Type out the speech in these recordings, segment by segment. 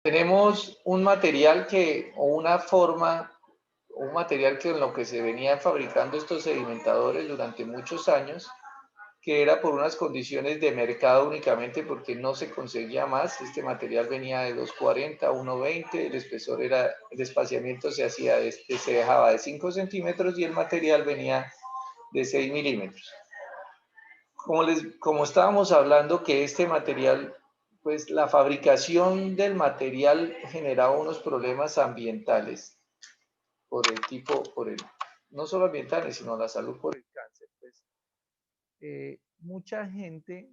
Tenemos un material que, o una forma, un material que en lo que se venían fabricando estos sedimentadores durante muchos años, que era por unas condiciones de mercado únicamente porque no se conseguía más. Este material venía de 240 a 120, el espesor era, el espaciamiento se hacía, se dejaba de 5 centímetros y el material venía de 6 milímetros. Como estábamos hablando que este material, pues la fabricación del material generaba unos problemas ambientales por el tipo, no solo ambientales, sino la salud por el cáncer. Pues, mucha gente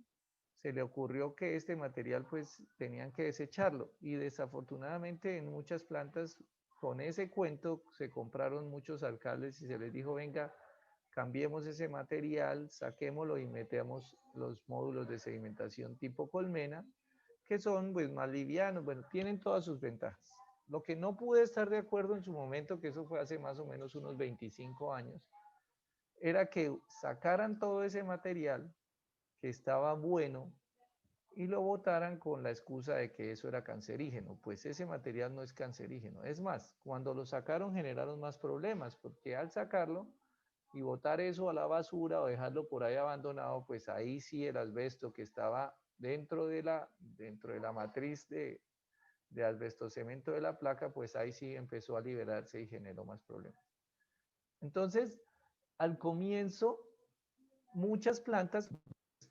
se le ocurrió que este material pues tenían que desecharlo y desafortunadamente en muchas plantas con ese cuento se compraron muchos alcaldes y se les dijo, venga, cambiemos ese material, saquémoslo y metemos los módulos de sedimentación tipo colmena, que son pues más livianos, bueno, tienen todas sus ventajas. Lo que no pude estar de acuerdo en su momento, que eso fue hace más o menos unos 25 años, era que sacaran todo ese material que estaba bueno y lo botaran con la excusa de que eso era cancerígeno. Pues ese material no es cancerígeno. Es más, cuando lo sacaron generaron más problemas, porque al sacarlo y botar eso a la basura o dejarlo por ahí abandonado, pues ahí sí el asbesto que estaba dentro de la matriz de asbestocemento de la placa, pues ahí sí empezó a liberarse y generó más problemas. Entonces, al comienzo, muchas plantas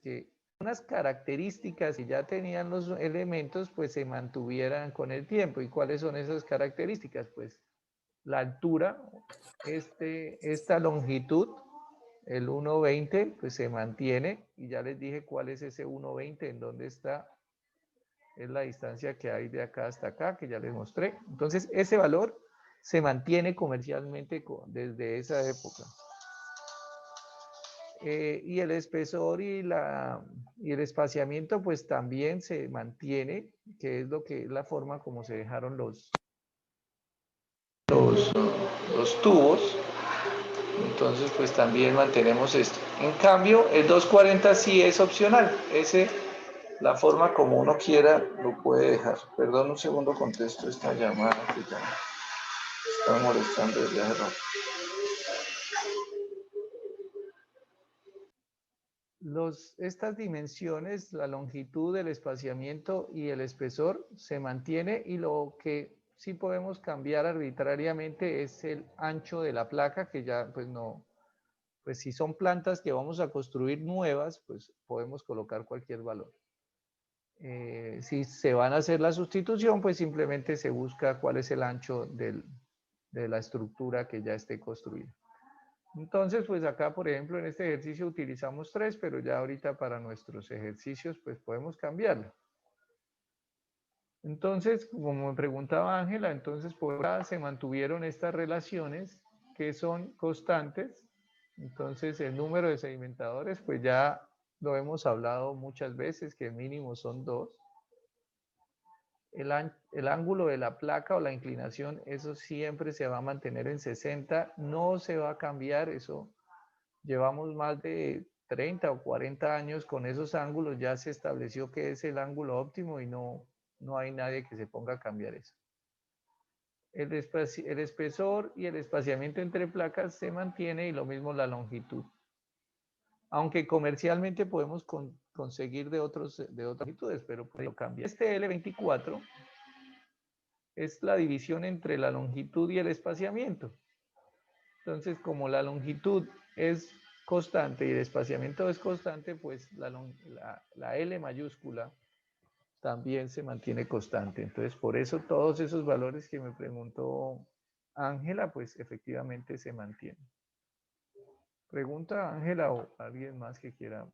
que unas características y ya tenían los elementos, pues se mantuvieran con el tiempo. ¿Y cuáles son esas características? Pues la altura, esta longitud, el 1,20, pues se mantiene, y ya les dije cuál es ese 1,20, en dónde está, es la distancia que hay de acá hasta acá, que ya les mostré. Entonces, ese valor se mantiene comercialmente desde esa época. Y el espesor y el espaciamiento pues también se mantiene, que es la forma como se dejaron los, los tubos. Entonces pues también mantenemos esto. En cambio el 240 sí es opcional, la forma como uno quiera lo puede dejar. Perdón un segundo, contesto esta llamada que ya está molestando desde hace rato. Estas dimensiones, la longitud, el espaciamiento y el espesor se mantiene, y lo que sí podemos cambiar arbitrariamente es el ancho de la placa, que ya pues no, pues si son plantas que vamos a construir nuevas, pues podemos colocar cualquier valor. Si se van a hacer la sustitución, pues simplemente se busca cuál es el ancho de la estructura que ya esté construida. Entonces, pues acá, por ejemplo, en este ejercicio utilizamos 3, pero ya ahorita para nuestros ejercicios, pues podemos cambiarlo. Entonces, como me preguntaba Ángela, entonces por acá se mantuvieron estas relaciones que son constantes. Entonces, el número de sedimentadores, pues ya lo hemos hablado muchas veces, que el mínimo son 2. El ángulo de la placa o la inclinación, eso siempre se va a mantener en 60, no se va a cambiar, eso. Llevamos más de 30 o 40 años con esos ángulos, ya se estableció que es el ángulo óptimo y no hay nadie que se ponga a cambiar eso. El espesor y el espaciamiento entre placas se mantiene, y lo mismo la longitud. Aunque comercialmente podemos conseguir de otras longitudes, pero pues lo cambia. Este L24 es la división entre la longitud y el espaciamiento. Entonces, como la longitud es constante y el espaciamiento es constante, pues la L mayúscula también se mantiene constante. Entonces, por eso todos esos valores que me preguntó Ángela, pues efectivamente se mantienen. ¿Pregunta Ángela o alguien más que quiera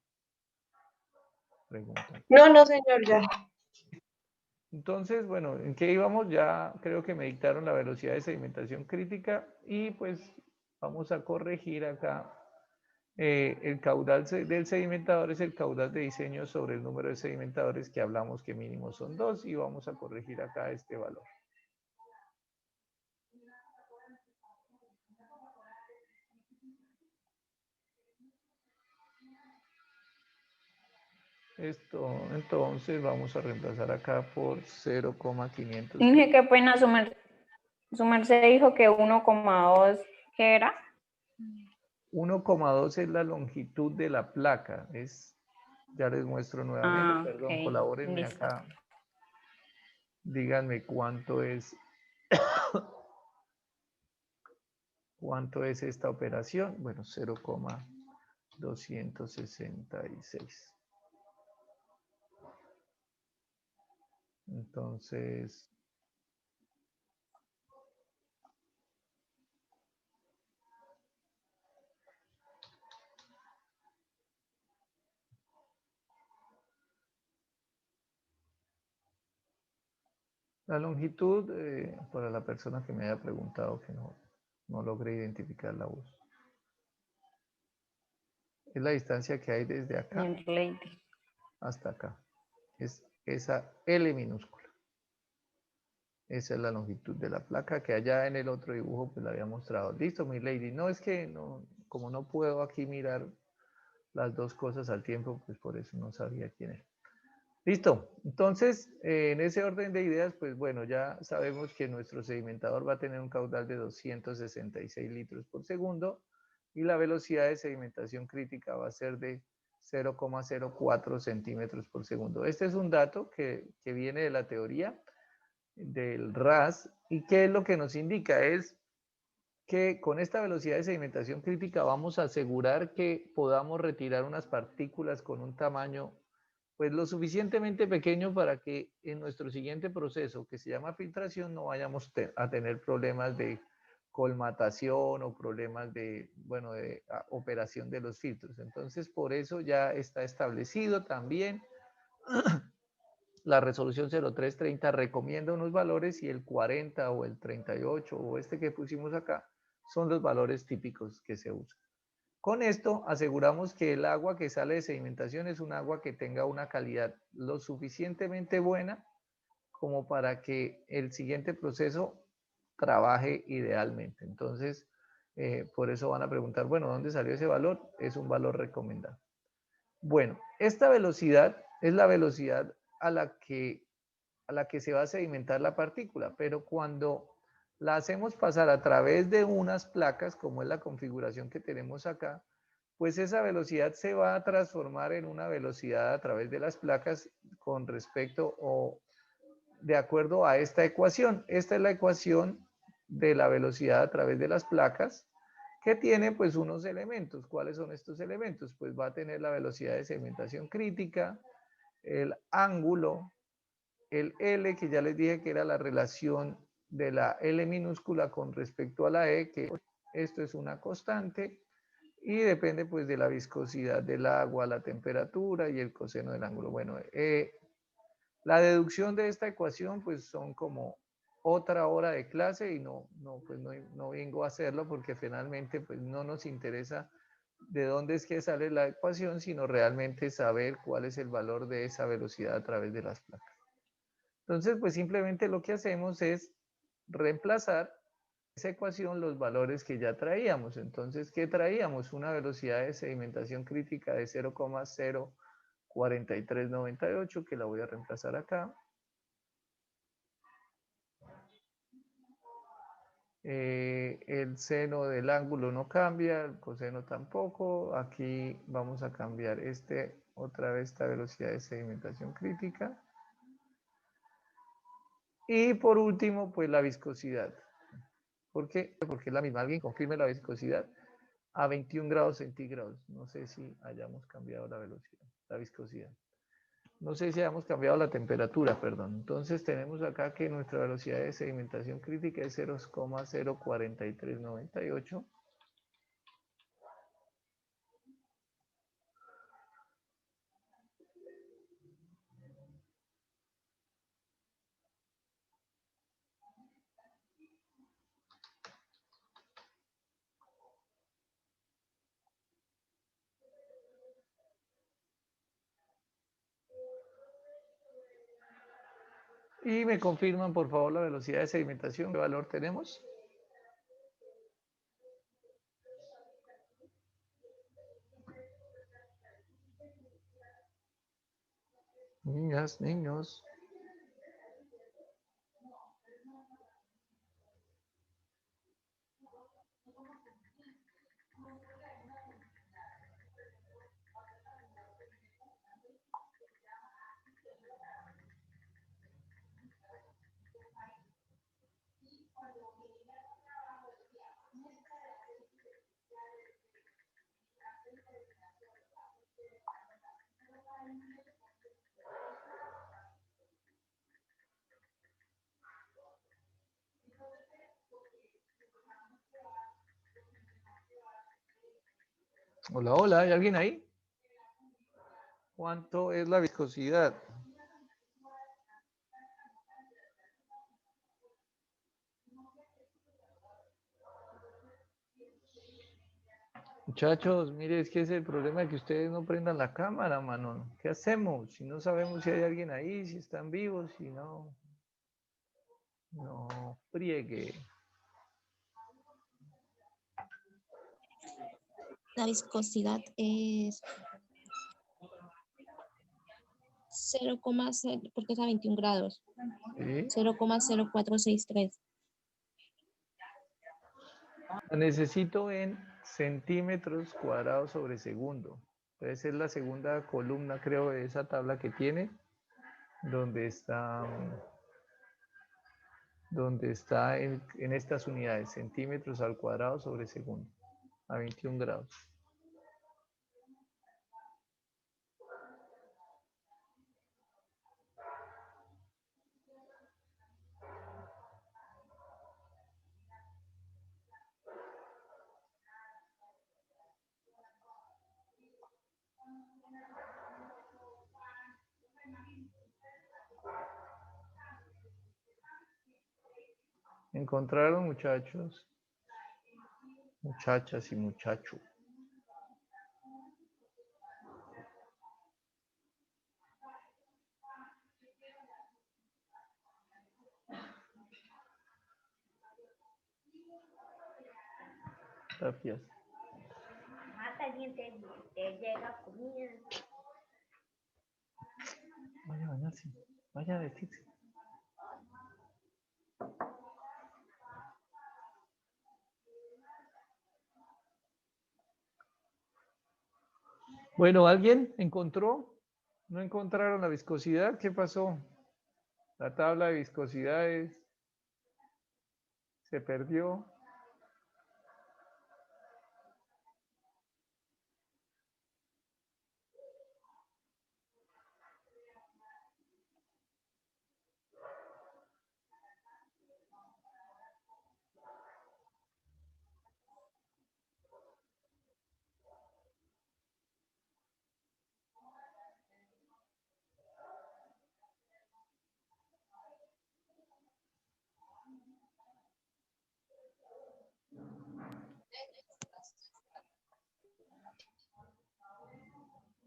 preguntar? No, no, señor, ya. Entonces, bueno, ¿en qué íbamos? Ya creo que me dictaron la velocidad de sedimentación crítica, y pues vamos a corregir acá. El caudal del sedimentador es el caudal de diseño sobre el número de sedimentadores, que hablamos que mínimo son 2, y vamos a corregir acá este valor. Esto, entonces vamos a reemplazar acá por 0,500. Dije qué pena, su merced dijo que 1,2, ¿qué era? 1,2 es la longitud de la placa. Ya les muestro nuevamente, perdón, Ok, colabórenme listo. acá. Díganme cuánto es esta operación. Bueno, 0,266. Entonces, la longitud, para la persona que me haya preguntado que no logré identificar la voz, es la distancia que hay desde acá hasta acá. Es esa L minúscula. Esa es la longitud de la placa que allá en el otro dibujo pues la había mostrado. Listo, mi lady. No, es que no, como no puedo aquí mirar las dos cosas al tiempo, pues por eso no sabía quién era. Listo. Entonces, en ese orden de ideas, pues bueno, ya sabemos que nuestro sedimentador va a tener un caudal de 266 litros por segundo y la velocidad de sedimentación crítica va a ser de 0,04 centímetros por segundo. Este es un dato que viene de la teoría del RAS. ¿Y qué es lo que nos indica? Es que con esta velocidad de sedimentación crítica vamos a asegurar que podamos retirar unas partículas con un tamaño pues lo suficientemente pequeño para que en nuestro siguiente proceso, que se llama filtración, no vayamos a tener problemas de colmatación o problemas de, bueno, de operación de los filtros. Entonces, por eso ya está establecido también. La resolución 0330 recomienda unos valores y el 40 o el 38 o este que pusimos acá son los valores típicos que se usan. Con esto aseguramos que el agua que sale de sedimentación es un agua que tenga una calidad lo suficientemente buena como para que el siguiente proceso trabaje idealmente. Entonces, por eso van a preguntar, bueno, ¿dónde salió ese valor? Es un valor recomendado. Bueno, esta velocidad es la velocidad a la que se va a sedimentar la partícula, pero cuando la hacemos pasar a través de unas placas, como es la configuración que tenemos acá, pues esa velocidad se va a transformar en una velocidad a través de las placas con respecto o de acuerdo a esta ecuación. Esta es la ecuación de la velocidad a través de las placas que tiene pues unos elementos. ¿Cuáles son estos elementos? Pues va a tener la velocidad de sedimentación crítica, el ángulo, el L, que ya les dije que era la relación de la L minúscula con respecto a la E, que esto es una constante, y depende pues de la viscosidad del agua, la temperatura y el coseno del ángulo. Bueno, la deducción de esta ecuación pues son como otra hora de clase y no vengo a hacerlo porque finalmente pues no nos interesa de dónde es que sale la ecuación, sino realmente saber cuál es el valor de esa velocidad a través de las placas. Entonces, pues simplemente lo que hacemos es reemplazar esa ecuación los valores que ya traíamos. Entonces, ¿qué traíamos? Una velocidad de sedimentación crítica de 0,04398, que la voy a reemplazar acá. El seno del ángulo no cambia, el coseno tampoco. Aquí vamos a cambiar otra vez esta velocidad de sedimentación crítica. Y por último, pues la viscosidad. ¿Por qué? Porque es la misma. Alguien confirme la viscosidad a 21 grados centígrados. No sé si hayamos cambiado la velocidad, la viscosidad. No sé si hayamos cambiado la temperatura, perdón. Entonces tenemos acá que nuestra velocidad de sedimentación crítica es 0,04398. Y me confirman, por favor, la velocidad de sedimentación. ¿Qué valor tenemos? Niñas, niños. Hola, hola, ¿hay alguien ahí? ¿Cuánto es la viscosidad? Muchachos, mire, es que es el problema de que ustedes no prendan la cámara, mano. ¿Qué hacemos? Si no sabemos si hay alguien ahí, si están vivos, si no. No, friegue. La viscosidad es 0,0, porque es a 21 grados. ¿Sí? 0,0463. La necesito en centímetros cuadrados sobre segundo. Entonces es la segunda columna, creo, de esa tabla que tiene, donde está en estas unidades, centímetros al cuadrado sobre segundo, a 21 grados. ¿Encontraron, muchachos? Muchachas y muchachos. Gracias. Te llega comida. Vaya a bañarse, vaya a vestirse. Bueno, ¿alguien encontró? ¿No encontraron la viscosidad? ¿Qué pasó? La tabla de viscosidades se perdió.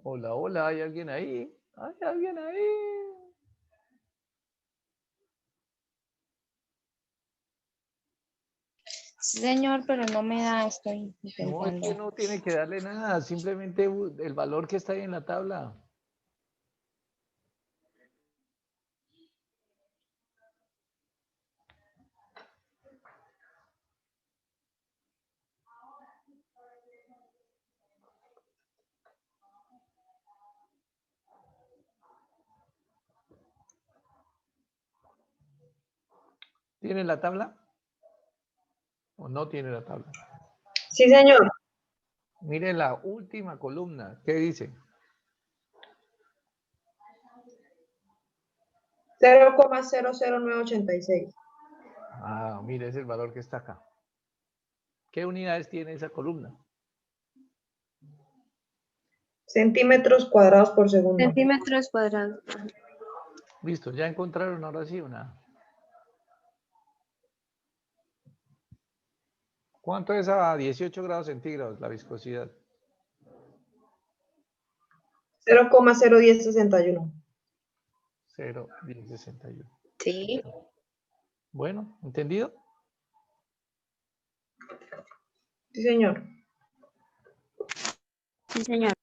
Hola, hola, ¿hay alguien ahí? ¿Hay alguien ahí? Sí, señor, pero no me da, estoy No, es que intentando. no tiene que darle nada, simplemente el valor que está ahí en la tabla. ¿Tiene la tabla? ¿O no tiene la tabla? Sí, señor. Mire la última columna. ¿Qué dice? 0,00986. Ah, mire, es el valor que está acá. ¿Qué unidades tiene esa columna? Centímetros cuadrados por segundo. Centímetros cuadrados. Listo, ¿ya encontraron ahora sí una? ¿Cuánto es a 18 grados centígrados la viscosidad? 0,01061. 0,1061. Sí. Bueno, ¿entendido? Sí, señor. Sí, señor.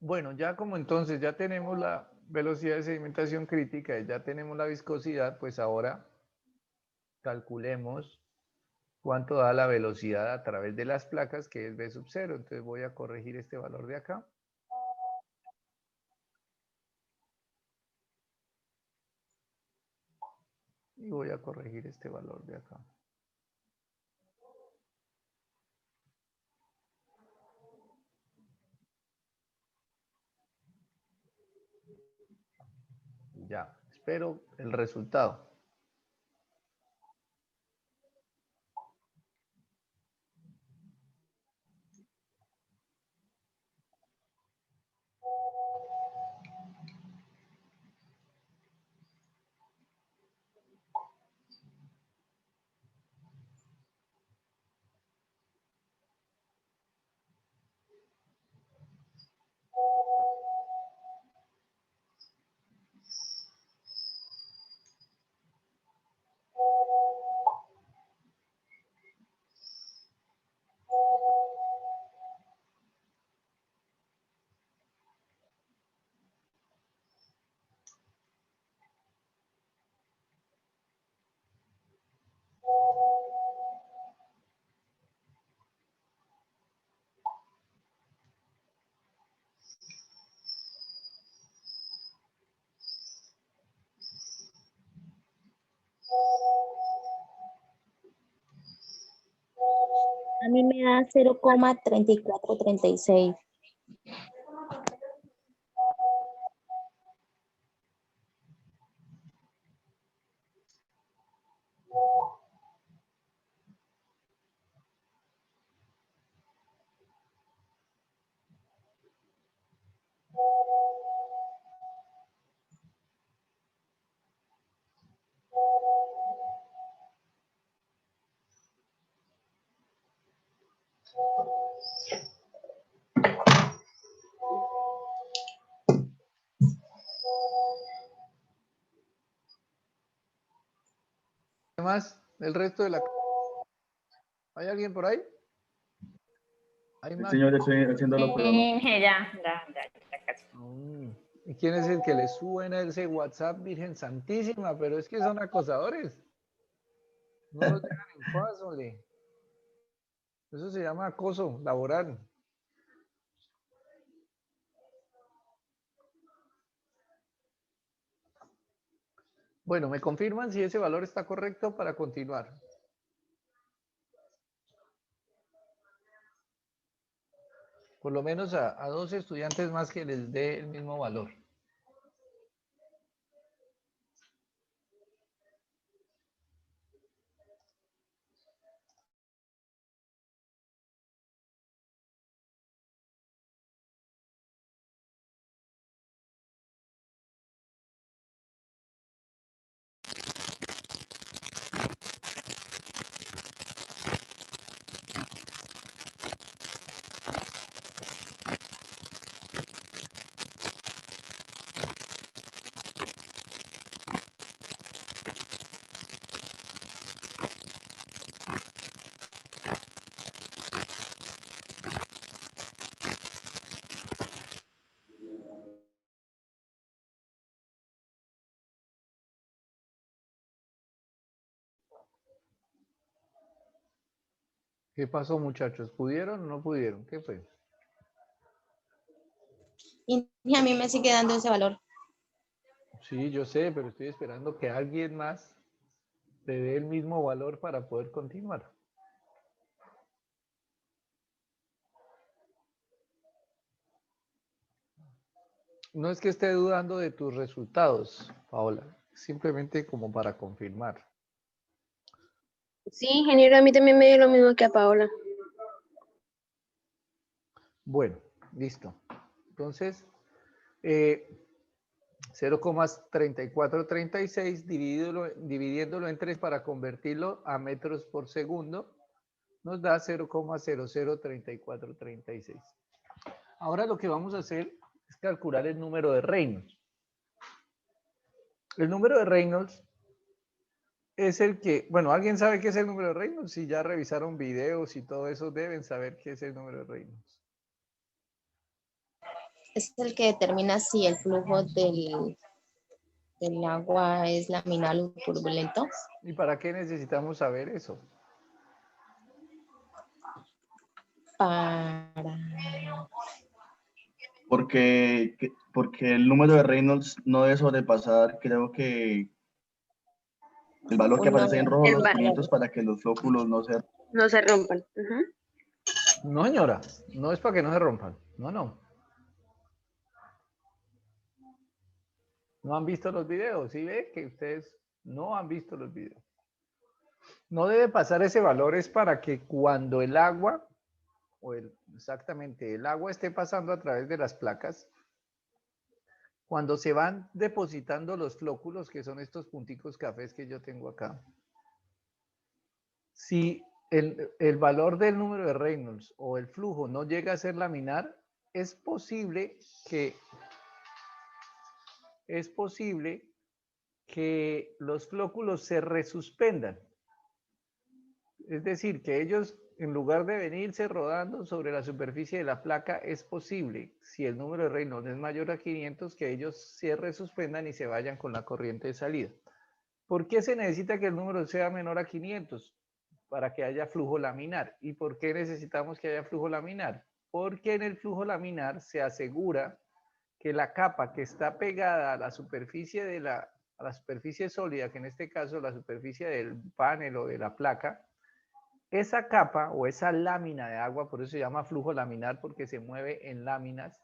Bueno, ya como entonces ya tenemos la velocidad de sedimentación crítica y ya tenemos la viscosidad, pues ahora calculemos cuánto da la velocidad a través de las placas, que es V sub 0. Entonces voy a corregir este valor de acá. Y voy a corregir este valor de acá. Ya, espero el resultado. A mí me da 0,3436. ¿Qué más? El resto de la... ¿Hay alguien por ahí? ¿Hay más? Señor, ya estoy haciendo la prueba. Ya casi. ¿Y quién es el que le suena ese WhatsApp, Virgen Santísima? Pero es que son acosadores. No los dejan en paz, ole. Eso se llama acoso laboral. Bueno, ¿me confirman si ese valor está correcto para continuar? Por lo menos a 2 estudiantes más que les dé el mismo valor. ¿Qué pasó, muchachos? ¿Pudieron o no pudieron? ¿Qué fue? Y a mí me sigue dando ese valor. Sí, yo sé, pero estoy esperando que alguien más te dé el mismo valor para poder continuar. No es que esté dudando de tus resultados, Paola, simplemente como para confirmar. Sí, ingeniero, a mí también me dio lo mismo que a Paola. Bueno, listo. Entonces, 0,3436 dividiéndolo en 3 para convertirlo a metros por segundo, nos da 0,003436. Ahora lo que vamos a hacer es calcular el número de Reynolds. El número de Reynolds es el que, bueno, ¿alguien sabe qué es el número de Reynolds? Si ya revisaron videos y todo eso, deben saber qué es el número de Reynolds. es el que determina si el flujo del agua es laminal o turbulento. ¿Y para qué necesitamos saber eso? Para... Porque el número de Reynolds no debe sobrepasar, creo que el valor que aparece en rojo, El los valor. 500, para que los flóculos No se rompan. Ujú. No, señora, no es para que no se rompan. No, no. No han visto los videos, ¿sí ve? Que ustedes no han visto los videos. No debe pasar ese valor, es para que cuando el agua, exactamente, el agua esté pasando a través de las placas, cuando se van depositando los flóculos, que son estos punticos cafés que yo tengo acá, si el valor del número de Reynolds o el flujo no llega a ser laminar, es posible que los flóculos se resuspendan. Es decir, que ellos, en lugar de venirse rodando sobre la superficie de la placa, es posible, si el número de Reynolds es mayor a 500, que ellos se resuspendan y se vayan con la corriente de salida. ¿Por qué se necesita que el número sea menor a 500? Para que haya flujo laminar. ¿Y por qué necesitamos que haya flujo laminar? Porque en el flujo laminar se asegura que la capa que está pegada a la superficie a la superficie sólida, que en este caso es la superficie del panel o de la placa, esa capa o esa lámina de agua, por eso se llama flujo laminar, porque se mueve en láminas,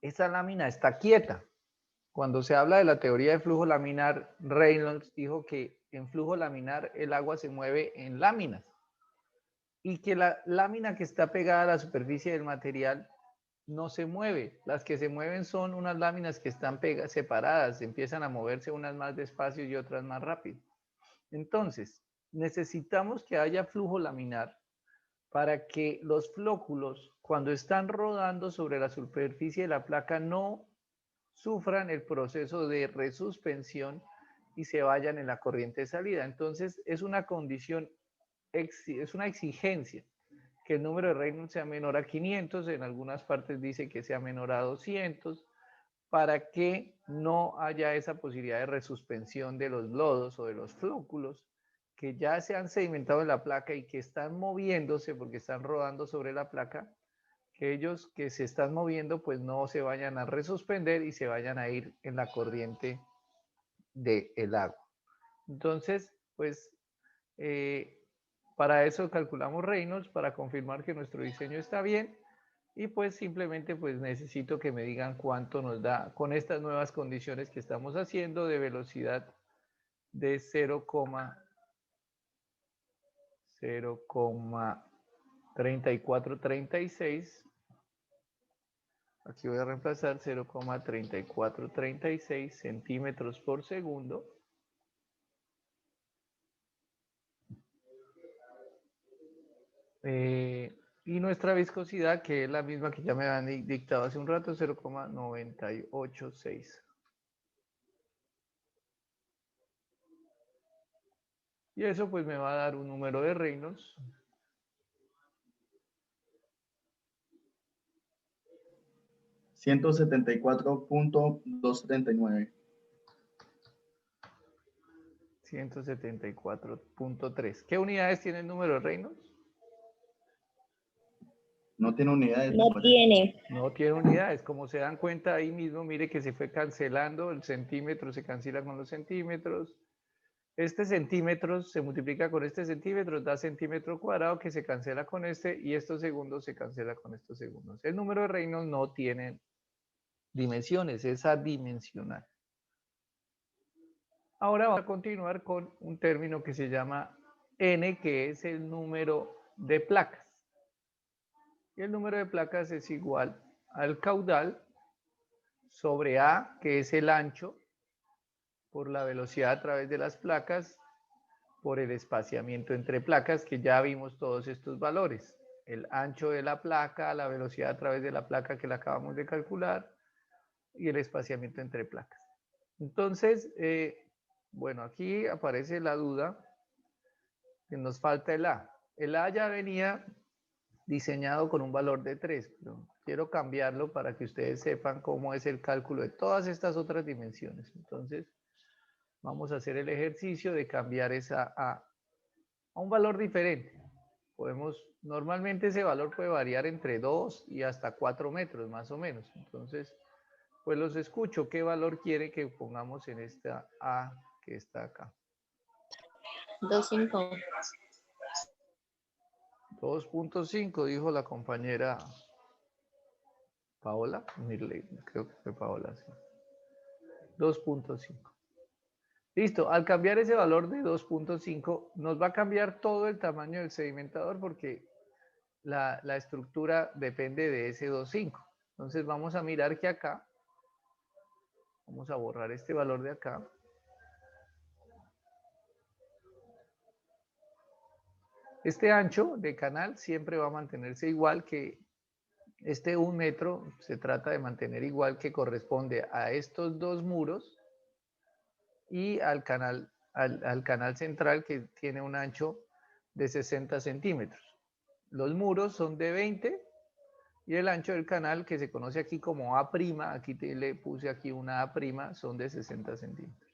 esa lámina está quieta. Cuando se habla de la teoría de flujo laminar, Reynolds dijo que en flujo laminar el agua se mueve en láminas y que la lámina que está pegada a la superficie del material no se mueve. Las que se mueven son unas láminas que están separadas, empiezan a moverse unas más despacio y otras más rápido. Entonces, necesitamos que haya flujo laminar para que los flóculos, cuando están rodando sobre la superficie de la placa, no sufran el proceso de resuspensión y se vayan en la corriente de salida. Entonces, es una condición, es una exigencia que el número de Reynolds sea menor a 500, en algunas partes dice que sea menor a 200, para que no haya esa posibilidad de resuspensión de los lodos o de los flóculos que ya se han sedimentado en la placa y que están moviéndose porque están rodando sobre la placa, que ellos que se están moviendo pues no se vayan a resuspender y se vayan a ir en la corriente del agua. Entonces, pues para eso calculamos Reynolds, para confirmar que nuestro diseño está bien, y pues simplemente pues necesito que me digan cuánto nos da con estas nuevas condiciones que estamos haciendo de velocidad de 0,3436. Aquí voy a reemplazar 0,3436 centímetros por segundo. Y nuestra viscosidad, que es la misma que ya me habían dictado hace un rato, 0,986. Y eso pues me va a dar un número de Reynolds. $174.239. 174.3. ¿Qué unidades tiene el número de Reynolds? No tiene unidades. No tiene. No tiene unidades. Como se dan cuenta ahí mismo, mire que se fue cancelando. El centímetro se cancela con los centímetros. Este centímetro se multiplica con este centímetro, da centímetro cuadrado que se cancela con este y estos segundos se cancela con estos segundos. El número de Reynolds no tiene dimensiones, es adimensional. Ahora vamos a continuar con un término que se llama N, que es el número de placas. Y el número de placas es igual al caudal sobre A, que es el ancho, por la velocidad a través de las placas, por el espaciamiento entre placas, que ya vimos todos estos valores. El ancho de la placa, la velocidad a través de la placa que la acabamos de calcular, y el espaciamiento entre placas. Entonces, bueno, aquí aparece la duda, que nos falta el A. El A ya venía diseñado con un valor de 3, pero quiero cambiarlo para que ustedes sepan cómo es el cálculo de todas estas otras dimensiones. Entonces, vamos a hacer el ejercicio de cambiar esa A a un valor diferente. Normalmente ese valor puede variar entre 2 y hasta 4 metros, más o menos. Entonces, pues los escucho. ¿Qué valor quiere que pongamos en esta A que está acá? 2.5. 2.5, dijo la compañera Paola. Creo que fue Paola, sí. 2.5. Listo, al cambiar ese valor de 2.5, nos va a cambiar todo el tamaño del sedimentador porque la estructura depende de ese 2.5. Entonces vamos a mirar que acá, vamos a borrar este valor de acá. Este ancho de canal siempre va a mantenerse igual que este 1 metro, se trata de mantener igual que corresponde a estos dos muros y al canal central que tiene un ancho de 60 centímetros. Los muros son de 20 y el ancho del canal, que se conoce aquí como A', aquí le puse aquí una A', son de 60 centímetros.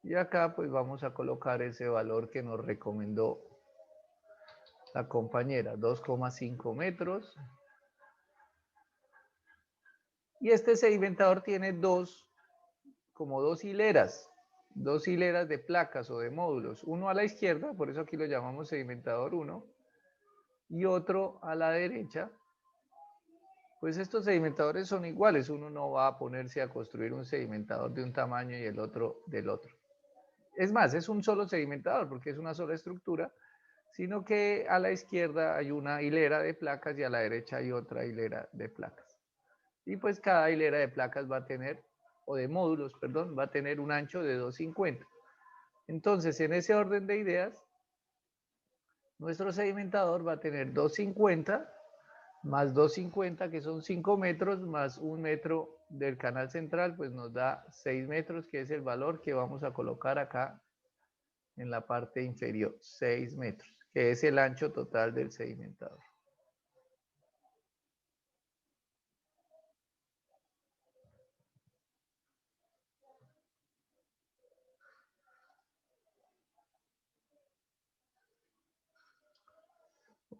Y acá pues vamos a colocar ese valor que nos recomendó la compañera, 2,5 metros. Y este sedimentador tiene como dos hileras de placas o de módulos. Uno a la izquierda, por eso aquí lo llamamos sedimentador 1, y otro a la derecha. Pues estos sedimentadores son iguales, uno no va a ponerse a construir un sedimentador de un tamaño y el otro del otro. Es más, es un solo sedimentador porque es una sola estructura, sino que a la izquierda hay una hilera de placas y a la derecha hay otra hilera de placas. Y pues cada hilera de placas va a tener, o de módulos, perdón, va a tener un ancho de 2,50. Entonces, en ese orden de ideas, nuestro sedimentador va a tener 2,50 más 2,50, que son 5 metros, más 1 metro del canal central, pues nos da 6 metros, que es el valor que vamos a colocar acá en la parte inferior, 6 metros, que es el ancho total del sedimentador.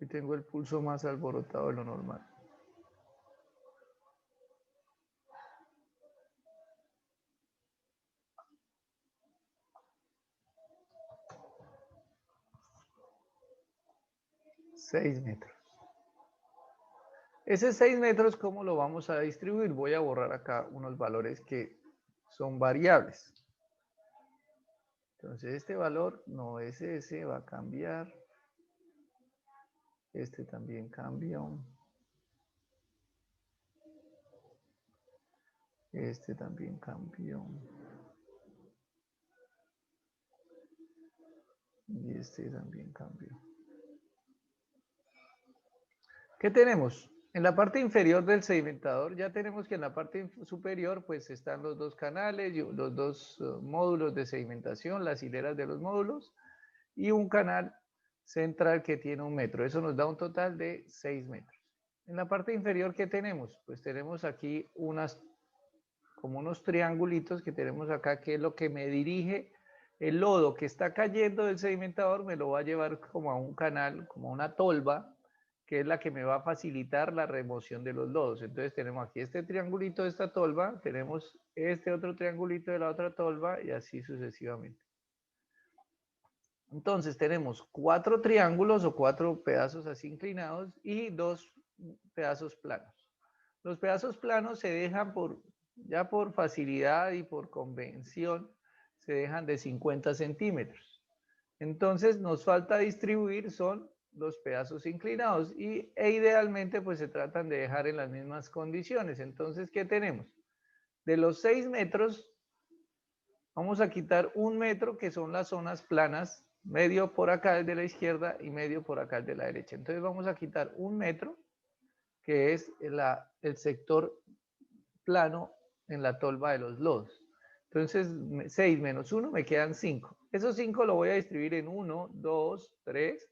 Hoy tengo el pulso más alborotado de lo normal. $6 metros. Ese 6 metros, ¿cómo lo vamos a distribuir? Voy a borrar acá unos valores que son variables. Entonces este valor no es ese, va a cambiar. Este también cambió. Este también cambió. Y este también cambió. ¿Qué tenemos? En la parte inferior del sedimentador ya tenemos que en la parte superior pues están los dos canales, los dos módulos de sedimentación, las hileras de los módulos y un canal central que tiene 1 metro. Eso nos da un total de 6 metros. En la parte inferior, ¿qué tenemos? Pues tenemos aquí como unos triangulitos que tenemos acá, que es lo que me dirige el lodo que está cayendo del sedimentador, me lo va a llevar como a un canal, como a una tolva, que es la que me va a facilitar la remoción de los lodos. Entonces tenemos aquí este triangulito de esta tolva, tenemos este otro triangulito de la otra tolva y así sucesivamente. Entonces tenemos 4 triángulos o 4 pedazos así inclinados y 2 pedazos planos. Los pedazos planos se dejan ya por facilidad y por convención, se dejan de 50 centímetros. Entonces nos falta distribuir son los pedazos inclinados e idealmente pues se tratan de dejar en las mismas condiciones. Entonces, ¿qué tenemos? De los 6 metros vamos a quitar 1 metro que son las zonas planas, medio por acá el de la izquierda y medio por acá el de la derecha. Entonces vamos a quitar 1 metro que es el sector plano en la tolva de los lodos. Entonces 6 menos 1 me quedan 5. Esos 5 lo voy a distribuir en 1, 2, 3,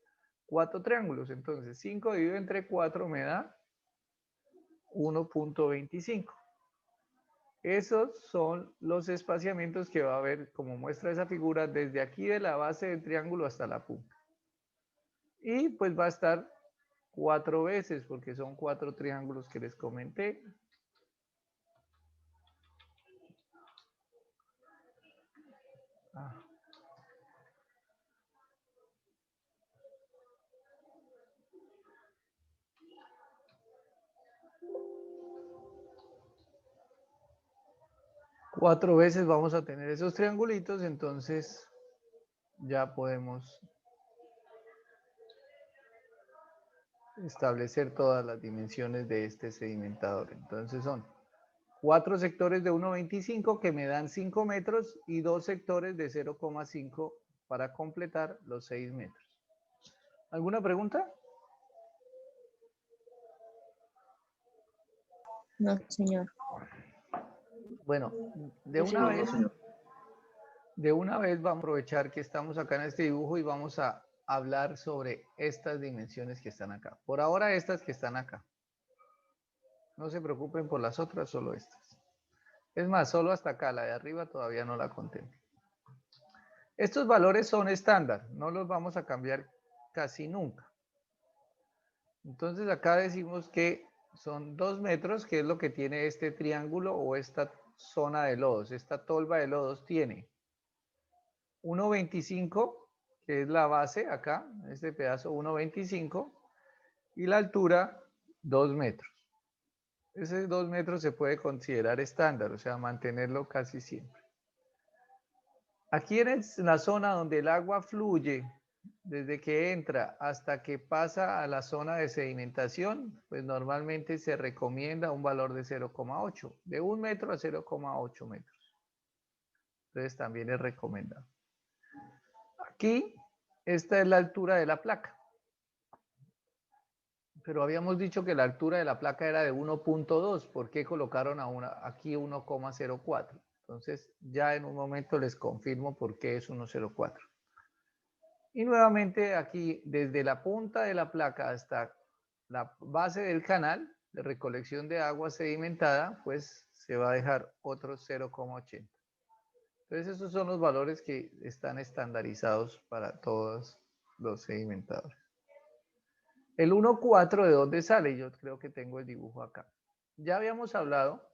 4 triángulos. Entonces 5 dividido entre 4 me da 1.25. Esos son los espaciamientos que va a haber, como muestra esa figura, desde aquí de la base del triángulo hasta la punta. Y pues va a estar 4 veces, porque son 4 triángulos que les comenté. Ah. Cuatro veces vamos a tener esos triangulitos, entonces ya podemos establecer todas las dimensiones de este sedimentador. Entonces son 4 sectores de 1,25 que me dan 5 metros y 2 sectores de 0,5 para completar los 6 metros. ¿Alguna pregunta? No, señor. Bueno, de No, una señor. vez, vamos a aprovechar que estamos acá en este dibujo y vamos a hablar sobre estas dimensiones que están acá. Por ahora estas que están acá. No se preocupen por las otras, solo estas. Es más, solo hasta acá, la de arriba todavía no la contemplo. Estos valores son estándar, no los vamos a cambiar casi nunca. Entonces acá decimos que son 2 metros, que es lo que tiene este triángulo o esta zona de lodos. Esta tolva de lodos tiene 1,25, que es la base acá, este pedazo 1,25, y la altura 2 metros. Ese 2 metros se puede considerar estándar, o sea, mantenerlo casi siempre. Aquí en la zona donde el agua fluye, desde que entra hasta que pasa a la zona de sedimentación, pues normalmente se recomienda un valor de 0,8, de 1 metro a 0,8 metros. Entonces también es recomendado. Aquí, esta es la altura de la placa. Pero habíamos dicho que la altura de la placa era de 1.2. ¿Por qué colocaron aquí 1,04? Entonces, ya en un momento les confirmo por qué es 1,04. Y nuevamente aquí, desde la punta de la placa hasta la base del canal de recolección de agua sedimentada, pues se va a dejar otro 0,80. Entonces, esos son los valores que están estandarizados para todos los sedimentadores. El 1,4, ¿de dónde sale? Yo creo que tengo el dibujo acá. Ya habíamos hablado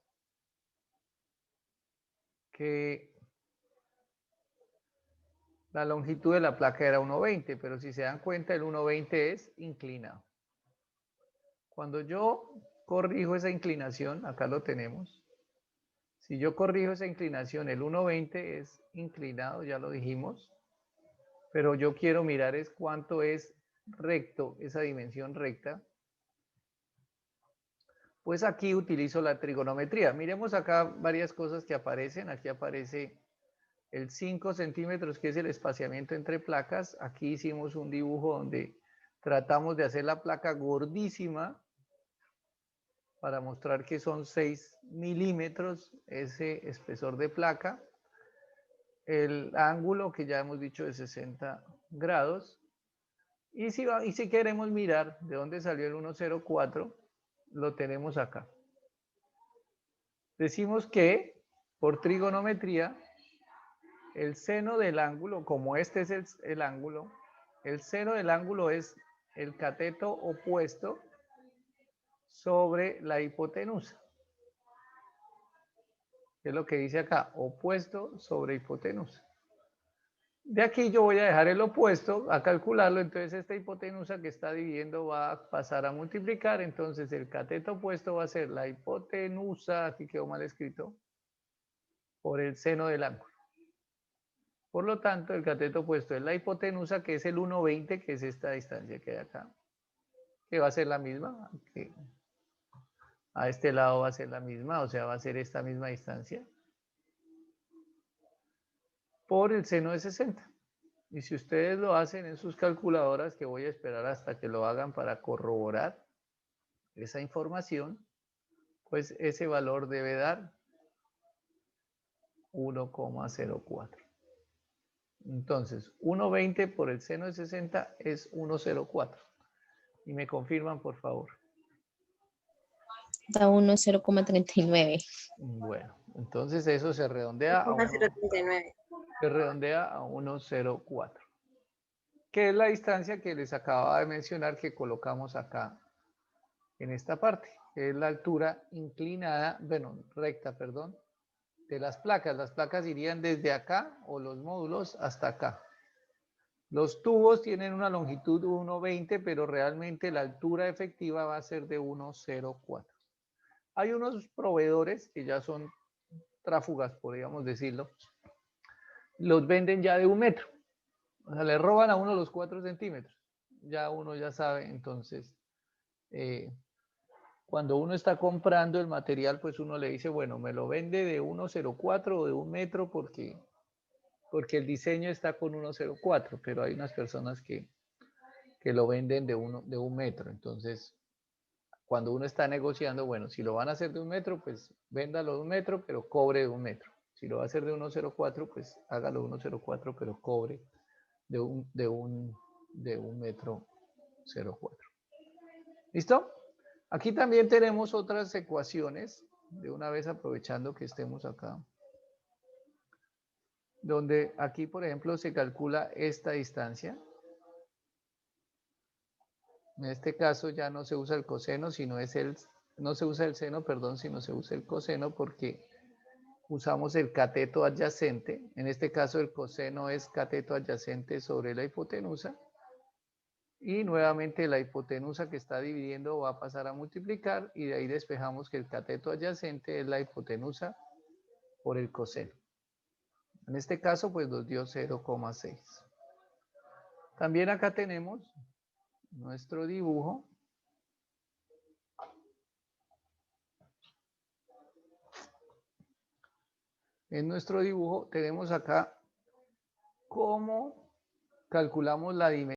que la longitud de la placa era 1,20, pero si se dan cuenta, el 1,20 es inclinado. Cuando yo corrijo esa inclinación, acá lo tenemos. Si yo corrijo esa inclinación, el 1,20 es inclinado, ya lo dijimos. Pero yo quiero mirar es cuánto es recto, esa dimensión recta. Pues aquí utilizo la trigonometría. Miremos acá varias cosas que aparecen. Aquí aparece el 5 centímetros, que es el espaciamiento entre placas. Aquí hicimos un dibujo donde tratamos de hacer la placa gordísima para mostrar que son 6 milímetros ese espesor de placa. El ángulo que ya hemos dicho de 60 grados. Y si queremos mirar de dónde salió el 1,04, lo tenemos acá. Decimos que por trigonometría, el seno del ángulo, como este es el ángulo, el seno del ángulo es el cateto opuesto sobre la hipotenusa. Es lo que dice acá, opuesto sobre hipotenusa. De aquí yo voy a dejar el opuesto a calcularlo, entonces esta hipotenusa que está dividiendo va a pasar a multiplicar, entonces el cateto opuesto va a ser la hipotenusa, aquí quedó mal escrito, por el seno del ángulo. Por lo tanto, el cateto opuesto es la hipotenusa, que es el 1,20, que es esta distancia que hay acá, que va a ser la misma, que a este lado va a ser la misma, o sea, va a ser esta misma distancia, por el seno de 60. Y si ustedes lo hacen en sus calculadoras, que voy a esperar hasta que lo hagan para corroborar esa información, pues ese valor debe dar 1,04. Entonces, 1,20 por el seno de 60 es 1,04. Y me confirman, por favor. Da 1,039. Bueno, entonces eso se redondea a 0,039. se redondea a 1,04, que es la distancia que les acababa de mencionar que colocamos acá en esta parte, que es la altura inclinada, bueno, recta, perdón, de las placas. Las placas irían desde acá, o los módulos, hasta acá. Los tubos tienen una longitud de 1,20, pero realmente la altura efectiva va a ser de 1,04. Hay unos proveedores que ya son tráfugas, podríamos decirlo, los venden ya de 1 metro. O sea, le roban a uno los 4 centímetros. Ya uno ya sabe, entonces, cuando uno está comprando el material, pues uno le dice, bueno, me lo vende de 1,04 o de 1 metro porque el diseño está con 1,04, pero hay unas personas que lo venden de 1 metro. Entonces, cuando uno está negociando, bueno, si lo van a hacer de 1 metro, pues véndalo de 1 metro, pero cobre de 1 metro. Si lo va a hacer de 1,04, pues hágalo de 1,04, pero cobre de un metro 0,4. ¿Listo? Aquí también tenemos otras ecuaciones, de una vez aprovechando que estemos acá, donde aquí, por ejemplo, se calcula esta distancia. En este caso ya no se usa el coseno, no se usa el seno, perdón, sino se usa el coseno porque usamos el cateto adyacente. En este caso el coseno es cateto adyacente sobre la hipotenusa. Y nuevamente la hipotenusa que está dividiendo va a pasar a multiplicar y de ahí despejamos que el cateto adyacente es la hipotenusa por el coseno. En este caso pues nos dio 0,6. También acá tenemos nuestro dibujo. En nuestro dibujo tenemos acá cómo calculamos la dimensión